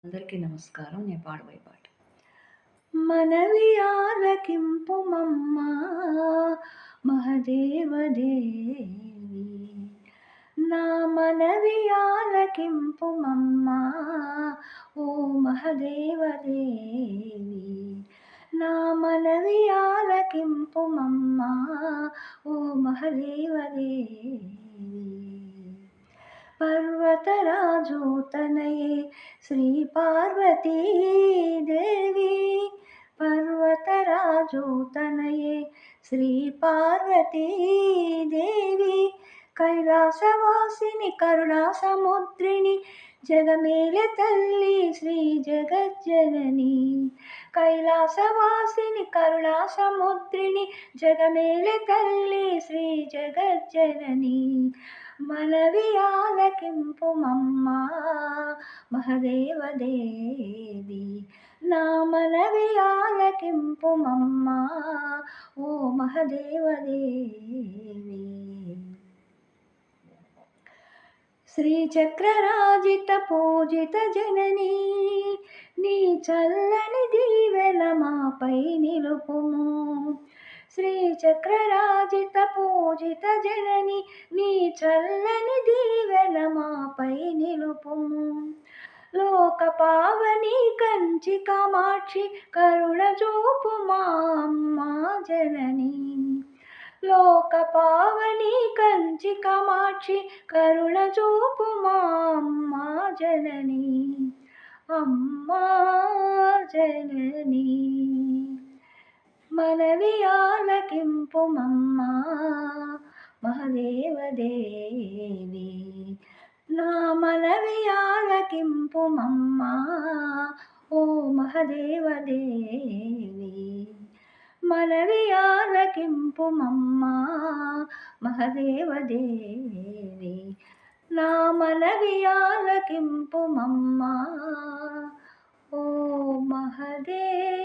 అందరికీ నమస్కారం. నేను పాడబోయే పాట. మనవి ఆలకింపుమమ్మా మహదేవదేవి, నా మనవి ఆలకింపుమమ్మా ఓ మహదేవదేవి, నా మనవి ఆలకింపుమమ్మా ఓ మహదేవదేవి. पर्वतराजो तनये श्री पार्वती देवी, पर्वतराजो तनये श्री पार्वती देवी, कैलासवासिनि करुणा समुद्रिणि जगमेले तल्ली श्री जगज्जननी, कैलासवासिनि करुणा समुद्रिणि जगमेले तल्ली श्री जगज्जननी, మనవి ఆలకింపుమమ్మా మహదేవదేవి, నా మనవి ఆలకింపుమమ్మా ఓ మహదేవదేవి. శ్రీచక్రరాజిత పూజిత జననీ, నీ చల్లని దీవెన మాపై నిలుపుము, శ్రీచక్రరాజిత పూజిత జనని, నీ చల్లని దీవెన మాపై నిలుపుము, లోక పావని కంచి కామాక్షి కరుణ చూపు మా అమ్మా జనని, లోక పావని కంచి కామాక్షి కరుణ చూపు మా అమ్మా జనని, అమ్మా జనని, మనవి ఆలకింపుమమ్మా మహదేవదేవి, నా మనవి ఆలకింపుమమ్మా ఓ మహదేవదేవి, మనవి ఆలకింపుమమ్మా మహదేవదేవి, నా మనవి ఆలకింపుమమ్మా ఓ మహదేవదేవి.